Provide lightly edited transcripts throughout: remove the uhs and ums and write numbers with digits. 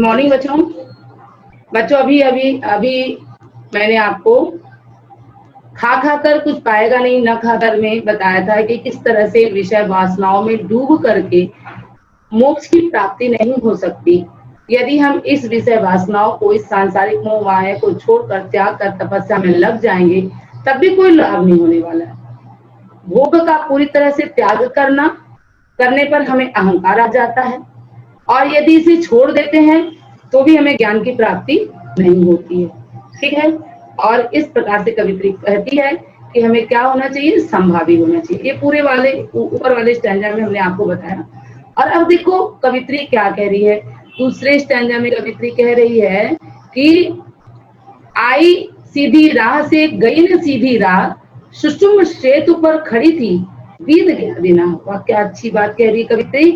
Morning बच्चों। अभी अभी अभी मैंने आपको खा कर कुछ पाएगा नहीं न खाकर में बताया था कि किस तरह से विषय वासनाओं में डूब करके मोक्ष की प्राप्ति नहीं हो सकती। यदि हम इस विषय वासनाओं को, इस सांसारिक मोह माया को छोड़कर त्याग कर तपस्या में लग जाएंगे तब भी कोई लाभ नहीं होने वाला है। भोग का पूरी तरह से त्याग करने पर हमें अहंकार आ जाता है, और यदि इसे छोड़ देते हैं तो भी हमें ज्ञान की प्राप्ति नहीं होती है। ठीक है। और इस प्रकार से कवित्री कहती है कि हमें क्या होना चाहिए, संभावी होना चाहिए। ये पूरे वाले ऊपर वाले स्टैंजा में हमने आपको बताया। और अब देखो कवित्री क्या कह रही है। दूसरे स्टैंजा में कवित्री कह रही है कि आई सीधी राह से गई न सीधी राह, सुषुम्न सेतु पर खड़ी थी, बीत गया बिना। वाह, क्या अच्छी बात कह रही है कवित्री।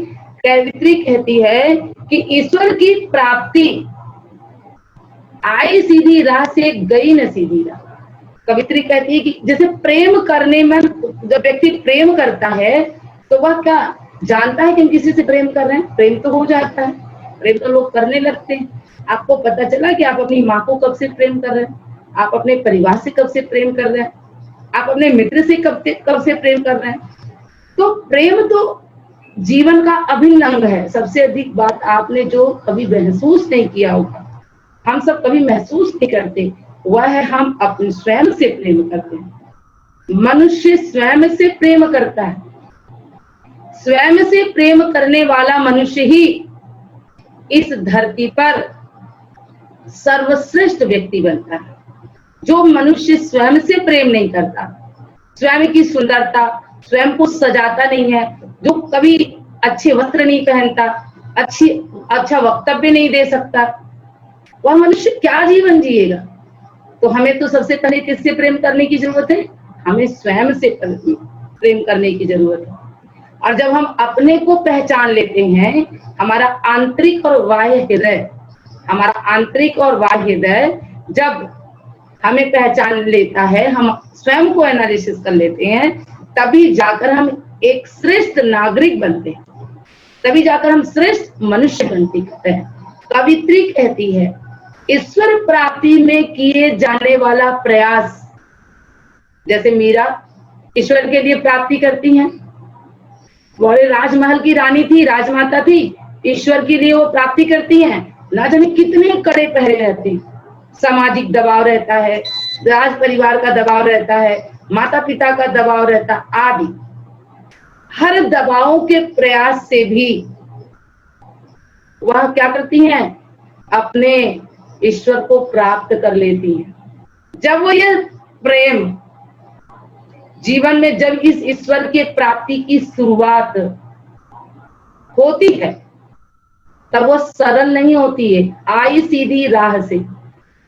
कवित्री कहती है कि ईश्वर की प्राप्ति आई सीधी राह से गई न सीधी राह। कवित्री कहती है कि जैसे प्रेम करने में, जब व्यक्ति प्रेम करता है तो वह क्या जानता है कि हम किसी से प्रेम कर रहे हैं, प्रेम तो हो जाता है, प्रेम तो लोग करने लगते हैं। आपको पता चला कि आप अपनी माँ को कब से प्रेम कर रहे हैं, आप अपने परिवार से कब से प्रेम कर रहे हैं, आप अपने मित्र से कब से प्रेम कर रहे हैं। तो प्रेम तो जीवन का अभिन्न अंग है। सबसे अधिक बात आपने जो कभी महसूस नहीं किया होगा, हम सब कभी महसूस नहीं करते, वह है हम अपने स्वयं से प्रेम करते हैं। मनुष्य स्वयं से प्रेम करता है। स्वयं से प्रेम करने वाला मनुष्य ही इस धरती पर सर्वश्रेष्ठ व्यक्ति बनता है। जो मनुष्य स्वयं से प्रेम नहीं करता, स्वयं की सुंदरता, स्वयं को सजाता नहीं है, जो कभी अच्छे वस्त्र नहीं पहनता, अच्छा वक्तव्य नहीं दे सकता, वह मनुष्य क्या जीवन जिएगा। तो हमें तो सबसे पहले किससे प्रेम करने की जरूरत है, हमें स्वयं से प्रेम करने की जरूरत है। और जब हम अपने को पहचान लेते हैं, हमारा आंतरिक और बाह्य हृदय, हमारा आंतरिक और बाह्य हृदय जब हमें पहचान लेता है, हम स्वयं को एनालिसिस कर लेते हैं, तभी जाकर हम एक श्रेष्ठ नागरिक बनते हैं, तभी जाकर हम श्रेष्ठ मनुष्य बनते हैं। कवित्री कहती है ईश्वर प्राप्ति में किए जाने वाला प्रयास, जैसे मीरा ईश्वर के लिए प्राप्ति करती हैं, बोले राजमहल की रानी थी, राजमाता थी, ईश्वर के लिए वो प्राप्ति करती हैं, ना जाने कितने कड़े पहरे रहते हैं। सामाजिक दबाव रहता है, राज परिवार का दबाव रहता है, माता पिता का दबाव रहता आदि। हर दबावों के प्रयास से भी वह क्या करती हैं, अपने ईश्वर को प्राप्त कर लेती हैं। जब वो ये प्रेम जीवन में, जब इस ईश्वर के प्राप्ति की शुरुआत होती है, तब वो सरल नहीं होती है आई सीधी राह से।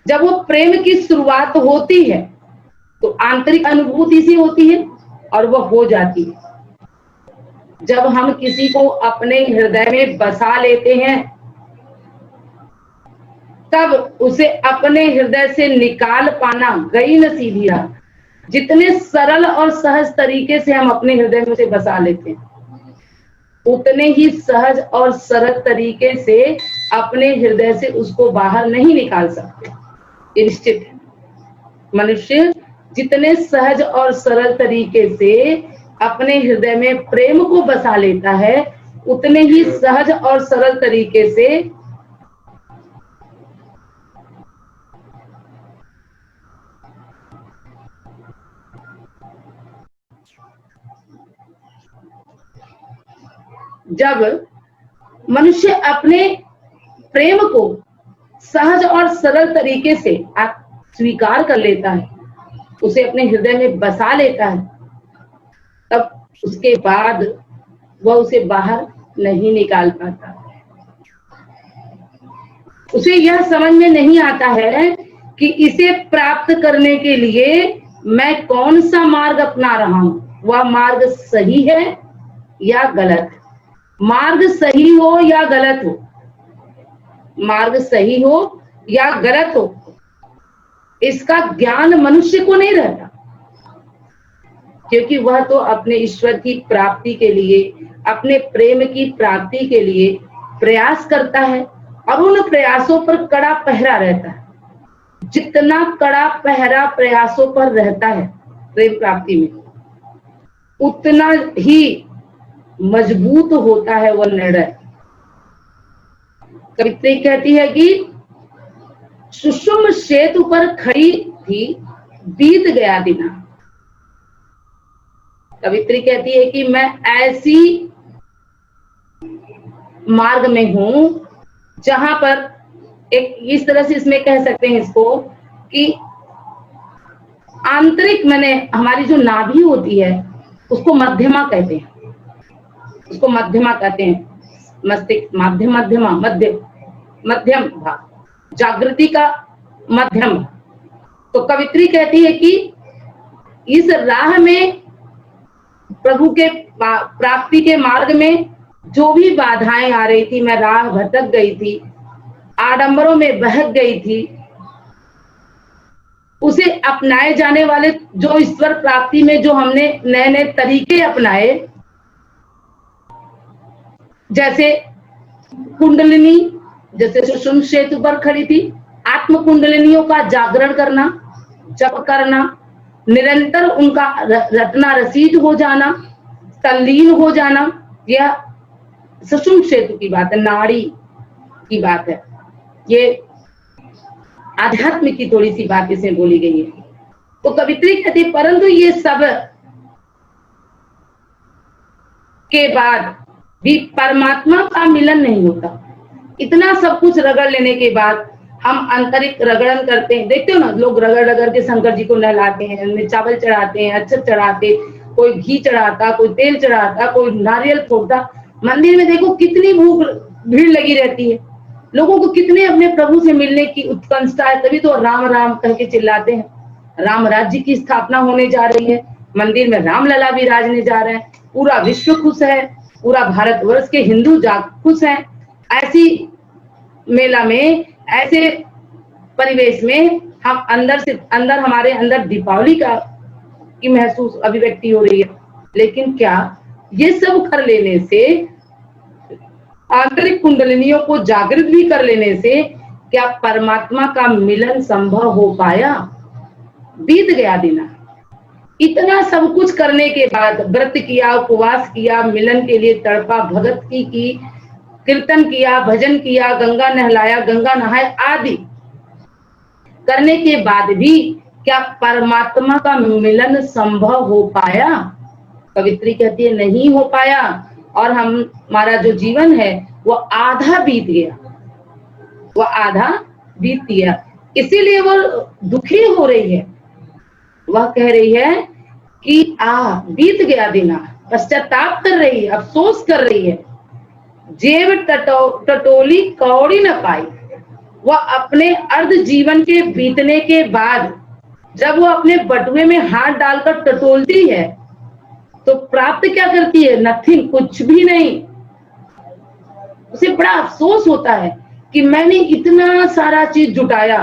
जब वो प्रेम की शुरुआत होती है तो आंतरिक अनुभूति सी होती है और वो हो जाती है। जब हम किसी को अपने हृदय में बसा लेते हैं, तब उसे अपने हृदय से निकाल पाना गई न सीधी राह। जितने सरल और सहज तरीके से हम अपने हृदय में उसे बसा लेते हैं, उतने ही सहज और सरल तरीके से अपने हृदय से उसको बाहर नहीं निकाल सकते। ये निश्चित है। मनुष्य जितने सहज और सरल तरीके से अपने हृदय में प्रेम को बसा लेता है, उतने ही सहज और सरल तरीके से जब मनुष्य अपने प्रेम को सहज और सरल तरीके से स्वीकार कर लेता है, उसे अपने हृदय में बसा लेता है, तब उसके बाद वह उसे बाहर नहीं निकाल पाता। उसे यह समझ में नहीं आता है कि इसे प्राप्त करने के लिए मैं कौन सा मार्ग अपना रहा हूं, वह मार्ग सही है या गलत। मार्ग सही हो या गलत हो, मार्ग सही हो या गलत हो, इसका ज्ञान मनुष्य को नहीं रहता, क्योंकि वह तो अपने ईश्वर की प्राप्ति के लिए, अपने प्रेम की प्राप्ति के लिए प्रयास करता है, और उन प्रयासों पर कड़ा पहरा रहता है। जितना कड़ा पहरा प्रयासों पर रहता है प्रेम प्राप्ति में, उतना ही मजबूत होता है वह निर्णय। कवित्री कहती है कि सुषुम्न सेतु पर खड़ी थी, बीत गया दिना। कवित्री कहती है कि मैं ऐसी मार्ग में हूं जहां पर एक इस तरह से इसमें कह सकते हैं इसको कि आंतरिक मैंने हमारी जो नाभि होती है उसको मध्यमा कहते हैं, उसको मध्यमा कहते हैं। मस्तिष्क मध्यम भाग, जागृति का मध्यम। तो कवित्री कहती है कि इस राह में, प्रभु के प्राप्ति के मार्ग में जो भी बाधाएं आ रही थी, मैं राह भटक गई थी, आडंबरों में बहक गई थी, उसे अपनाए जाने वाले जो ईश्वर प्राप्ति में जो हमने नए नए तरीके अपनाए, जैसे कुंडलिनी, जैसे सुषुम्न सेतु पर खड़ी थी, आत्म कुंडलिनियों का जागरण करना, जप करना, निरंतर उनका रटना रसीद हो जाना, तल्लीन हो जाना, यह सुषुम्न सेतु की बात है, नाड़ी की बात है। ये आध्यात्म की थोड़ी सी बात इसमें बोली गई है। तो कवित्री कहती, परंतु ये सब के बाद भी परमात्मा का मिलन नहीं होता। इतना सब कुछ रगड़ लेने के बाद हम आंतरिक रगड़न करते हैं, देखते हो ना, लोग रगड़ रगड़ के शंकर जी को नहलाते हैं, उनमें चावल चढ़ाते हैं, अक्षत चढ़ाते, कोई घी चढ़ाता, कोई तेल चढ़ाता, कोई नारियल फोड़ता। मंदिर में देखो कितनी भीड़ लगी रहती है, लोगों को कितने अपने प्रभु से मिलने की उत्कंठा है, तभी तो राम राम कह के चिल्लाते हैं। राम राज्य की स्थापना होने जा रही है, मंदिर में राम लला विराजने जा रहे हैं, पूरा विश्व खुश है, पूरा भारतवर्ष के हिंदू खुश हैं। ऐसी मेला में, ऐसे परिवेश में हम अंदर हमारे अंदर दीपावली की महसूस अभिव्यक्ति हो रही है। लेकिन क्या ये सब कर लेने से, आंतरिक कुंडलिनियों को जागृत भी कर लेने से, क्या परमात्मा का मिलन संभव हो पाया? बीत गया दिना। इतना सब कुछ करने के बाद, व्रत किया, उपवास किया, मिलन के लिए तड़पा, भगत की कीर्तन किया, भजन किया, गंगा नहलाया, गंगा नहाए आदि करने के बाद भी क्या परमात्मा का मिलन संभव हो पाया? कवित्री कहती है नहीं हो पाया। और हमारा जो जीवन है वो आधा बीत गया, वो आधा बीत गया। इसीलिए वो दुखी हो रही है, वह कह रही है कि बीत गया दिना, पश्चाताप कर रही है, अफसोस कर रही है। जेब टटोली कौड़ी न पाई। वह अपने अर्ध जीवन के बीतने के बाद जब वो अपने बटुए में हाथ डालकर टटोलती है तो प्राप्त क्या करती है? नथिंग, कुछ भी नहीं। उसे बड़ा अफसोस होता है कि मैंने इतना सारा चीज जुटाया,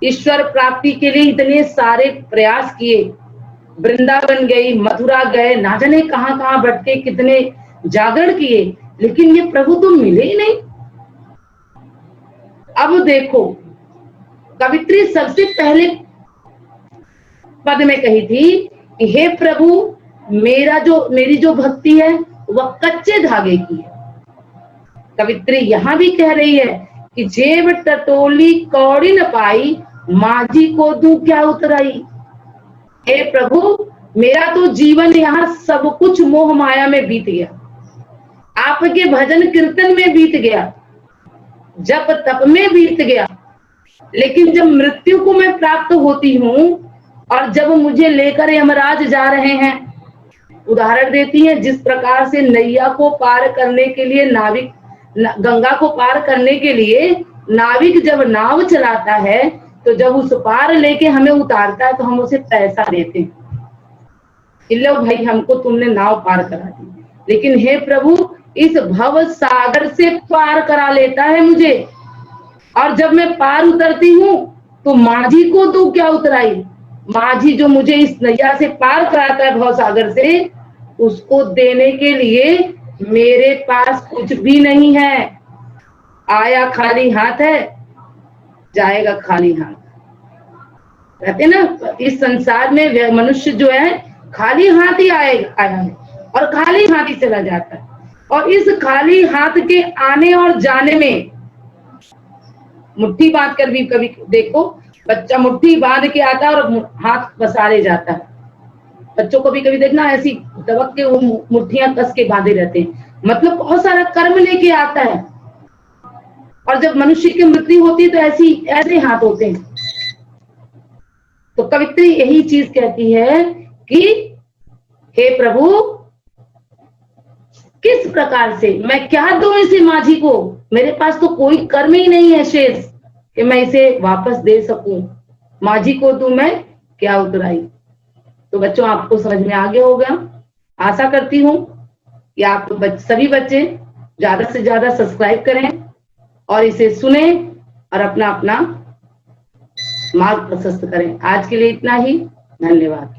ईश्वर प्राप्ति के लिए इतने सारे प्रयास किए, वृंदावन गई, मथुरा गए, ना जाने कहां कहां भटके, कितने जागरण किए, लेकिन ये प्रभु तो मिले ही नहीं। अब देखो, कवित्री सबसे पहले पद में कही थी कि हे प्रभु, मेरी जो भक्ति है वह कच्चे धागे की है। कवित्री यहां भी कह रही है कि जेब टटोली कौड़ी न पाई, माझी को दूं क्या उतराई। हे प्रभु, मेरा तो जीवन यहाँ सब कुछ मोह माया में बीत गया, आपके भजन कीर्तन में बीत गया, जप तप में बीत गया। लेकिन जब मृत्यु को मैं प्राप्त होती हूँ और जब मुझे लेकर यमराज जा रहे हैं, उदाहरण देती है जिस प्रकार से नैया को पार करने के लिए नाविक, गंगा को पार करने के लिए नाविक जब नाव चलाता है तो जब उस पार लेके हमें उतारता है तो हम उसे पैसा देते हैं, लो भाई हमको तुमने नाव पार करा दी। लेकिन हे प्रभु, इस भव सागर से पार करा लेता है मुझे, और जब मैं पार उतरती हूँ तो माझी को तू क्या उतराई। माझी जो मुझे इस नैया से पार कराता है भव सागर से, उसको देने के लिए मेरे पास कुछ भी नहीं है। आया खाली हाथ है, जाएगा खाली हाथ। कहते ना इस संसार में मनुष्य जो है खाली हाथ ही आया है और खाली हाथ ही चला जाता है। और इस खाली हाथ के आने और जाने में मुट्ठी बांध कर भी कभी देखो, बच्चा मुट्ठी बांध के आता है और हाथ पसारे जाता है। बच्चों को भी कभी देखना ऐसी दबक के वो मुट्ठियां कस के बांधे रहते हैं, मतलब बहुत सारा कर्म लेके आता है। और जब मनुष्य की मृत्यु होती है तो ऐसे हाथ होते हैं। तो कवित्री यही चीज कहती है कि हे प्रभु, किस प्रकार से मैं क्या दूं इसे माझी को, मेरे पास तो कोई कर्म ही नहीं है शेष कि मैं इसे वापस दे सकूं, माझी को तो मैं क्या उतराई। तो बच्चों आपको समझ में आ गया होगा। आशा करती हूँ कि आप सभी बच्चे ज्यादा से ज्यादा सब्सक्राइब करें और इसे सुने और अपना अपना मार्ग प्रशस्त करें। आज के लिए इतना ही, धन्यवाद।